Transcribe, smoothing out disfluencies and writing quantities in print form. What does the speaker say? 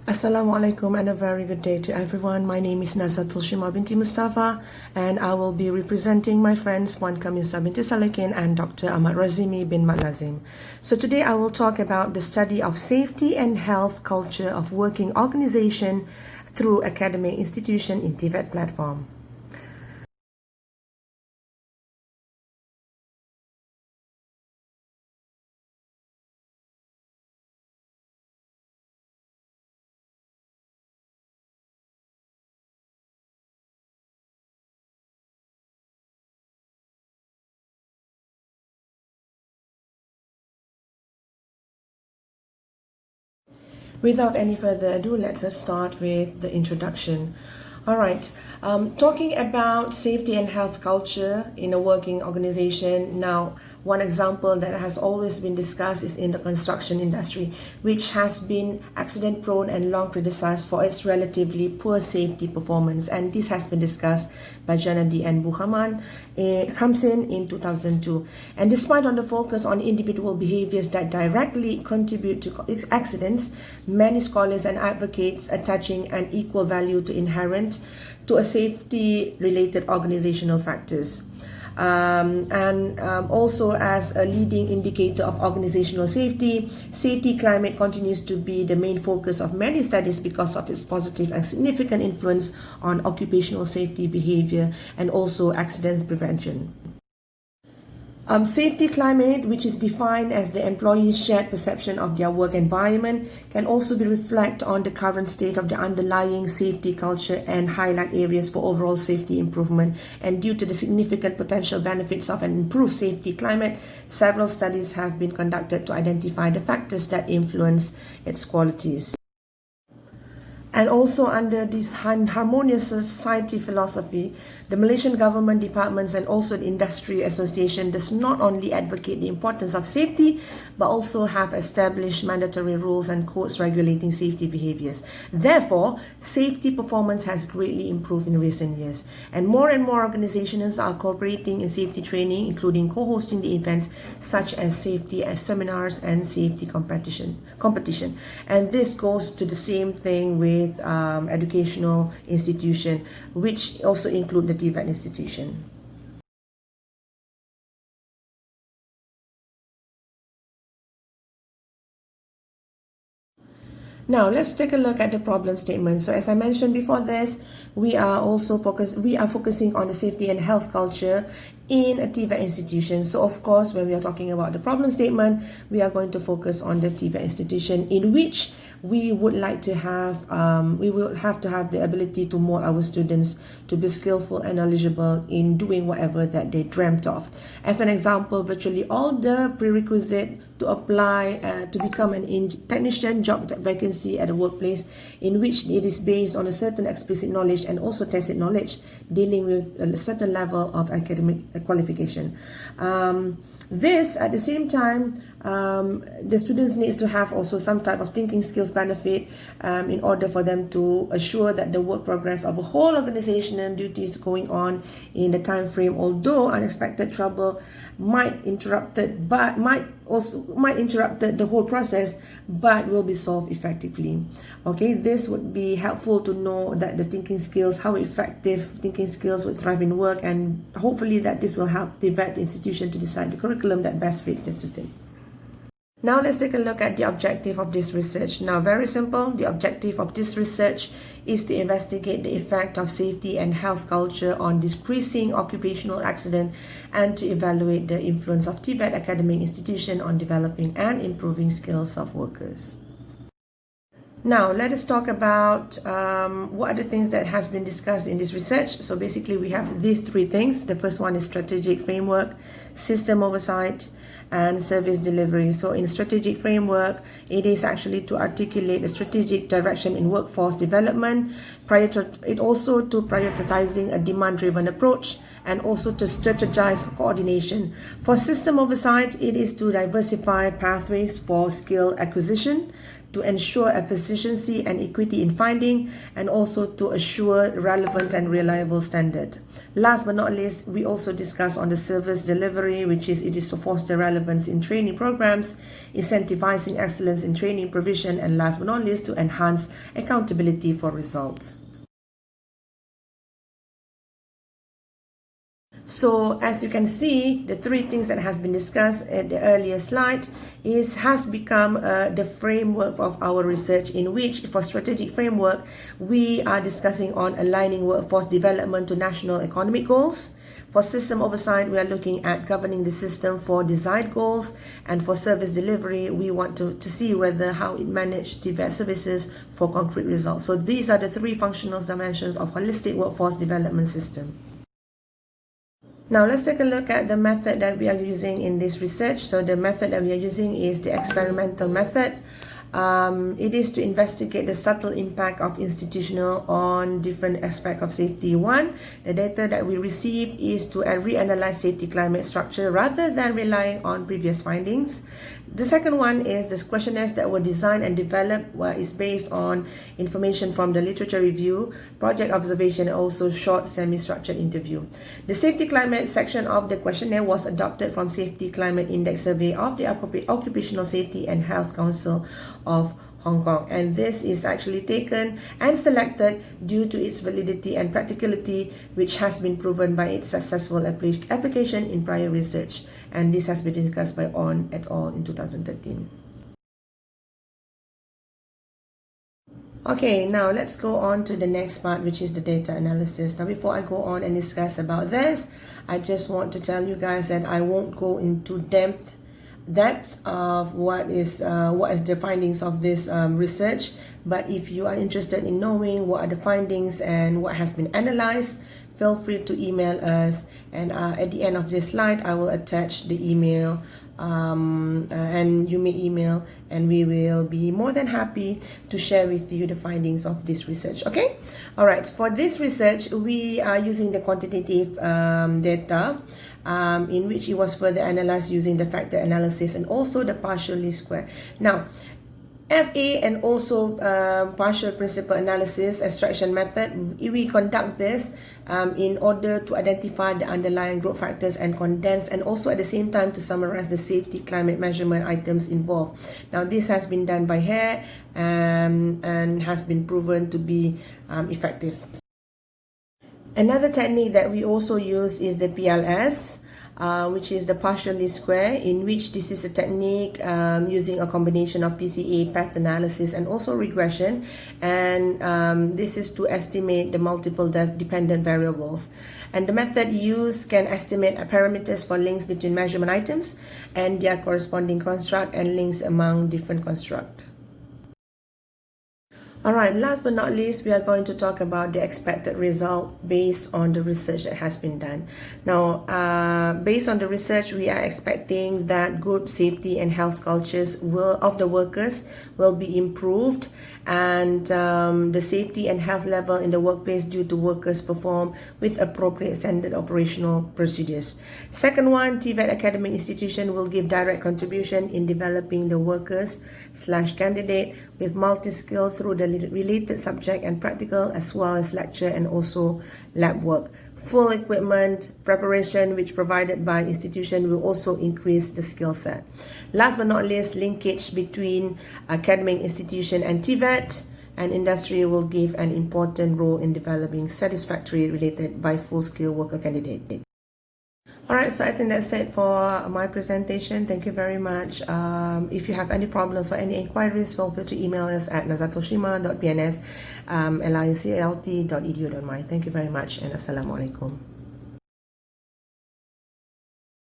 Assalamualaikum and a very good day to everyone. My name is Nazatul Shima binti Mustafa and I will be representing my friends Puan Kamisa binti Salikin and Dr. Ahmad Razimi bin Matlazim. So today I will talk about the study of safety and health culture of working organization through academic institution in TVET platform. Without any further ado, let's start with the introduction. All right, talking about safety and health culture in a working organization. Now, one example that has always been discussed is in the construction industry, which has been accident prone and long criticized for its relatively poor safety performance. And this has been discussed by Janadi and Buhaman. It comes in 2002. And despite on the focus on individual behaviors that directly contribute to accidents, many scholars and advocates attaching an equal value to inherent to a safety-related organizational factors. Also as a leading indicator of organizational safety, safety climate continues to be the main focus of many studies because of its positive and significant influence on occupational safety behavior and also accidents prevention. Safety climate, which is defined as the employee's shared perception of their work environment, can also be reflected on the current state of the underlying safety culture and highlight areas for overall safety improvement. And due to the significant potential benefits of an improved safety climate, several studies have been conducted to identify the factors that influence its qualities. And also under this harmonious society philosophy, the Malaysian government departments and also the industry association does not only advocate the importance of safety, but also have established mandatory rules and codes regulating safety behaviors. Therefore, safety performance has greatly improved in recent years. And more organizations are cooperating in safety training, including co-hosting the events such as safety seminars and safety competition. And this goes to the same thing with educational institution, which also include the TVET institution. Now let's take a look at the problem statement. So as I mentioned before this, we are focusing on the safety and health culture in a TVET institution. So of course, when we are talking about the problem statement, we are going to focus on the TVET institution in which we would like to have, we will have to have the ability to mold our students to be skillful and knowledgeable in doing whatever that they dreamt of. As an example, virtually all the prerequisite to apply to become an technician job vacancy at a workplace in which it is based on a certain explicit knowledge and also tacit knowledge dealing with a certain level of academic qualification. This at the same time, the students needs to have also some type of thinking skills benefit in order for them to assure that the work progress of a whole organizational duties going on in the time frame, although unexpected trouble might interrupt the whole process, but will be solved effectively. Okay, this would be helpful to know that the thinking skills, how effective thinking skills would thrive in work, and hopefully that this will help the TVET institution to decide the curriculum that best fits the student. Now let's take a look at the objective of this research. Now very simple, the objective of this research is to investigate the effect of safety and health culture on decreasing occupational accident and to evaluate the influence of TVET academic institution on developing and improving skills of workers. Now, let us talk about what are the things that has been discussed in this research. So basically, we have these three things. The first one is strategic framework, system oversight, and service delivery. So in strategic framework, it is actually to articulate the strategic direction in workforce development, it also to prioritizing a demand-driven approach, and also to strategize coordination. For system oversight, it is to diversify pathways for skill acquisition, to ensure efficiency and equity in finding, and also to assure relevant and reliable standard. Last but not least, we also discuss on the service delivery, which is it is to foster relevance in training programs, incentivizing excellence in training provision, and last but not least, to enhance accountability for results. So as you can see, the three things that has been discussed at the earlier slide has become the framework of our research, in which for strategic framework, we are discussing on aligning workforce development to national economic goals. For system oversight, we are looking at governing the system for desired goals, and for service delivery, we want to see whether how it managed TVET services for concrete results. So these are the three functional dimensions of holistic workforce development system. Now let's take a look at the method that we are using in this research. So the method that we are using is the experimental method. It is to investigate the subtle impact of institutional on different aspects of safety. One, the data that we receive is to reanalyze safety climate structure rather than relying on previous findings. The second one is the questionnaires that were designed and developed is based on information from the literature review, project observation, and also short semi-structured interview. The safety climate section of the questionnaire was adopted from Safety Climate Index Survey of the Occupational Safety and Health Council of Hong Kong, and this is actually taken and selected due to its validity and practicality, which has been proven by its successful application in prior research, and this has been discussed by On et al. In 2013. Okay, now let's go on to the next part, which is the data analysis. Now before I go on and discuss about this, I just want to tell you guys that I won't go into depth of what is the findings of this research, but if you are interested in knowing what are the findings and what has been analyzed, feel free to email us, and at the end of this slide I will attach the email, and you may email, and we will be more than happy to share with you the findings of this research. Okay, all right, for this research we are using the quantitative data, in which it was further analyzed using the factor analysis and also the partial least square. Now, FA and also partial principal analysis extraction method, we conduct this in order to identify the underlying growth factors and condense, and also at the same time to summarize the safety climate measurement items involved. Now this has been done by HARE and has been proven to be effective. Another technique that we also use is the PLS, which is the partial least square, in which this is a technique using a combination of PCA, path analysis, and also regression, and this is to estimate the multiple dependent variables. And the method used can estimate parameters for links between measurement items and their corresponding construct, and links among different constructs. Alright, last but not least, we are going to talk about the expected result based on the research that has been done. Now, based on the research, we are expecting that good safety and health cultures of the workers will be improved, and the safety and health level in the workplace due to workers perform with appropriate standard operational procedures. Second one, TVET academic institution will give direct contribution in developing the workers/candidate with multi-skill through the related subject and practical, as well as lecture and also lab work. Full equipment preparation, which provided by institution, will also increase the skill set. Last but not least, linkage between academic institution and TVET and industry will give an important role in developing satisfactory related by full-skill worker candidate. Alright, so I think that's it for my presentation. Thank you very much. If you have any problems or any inquiries, feel free to email us at nazatoshima.pns@licalt.edu.my. Thank you very much, and Assalamualaikum.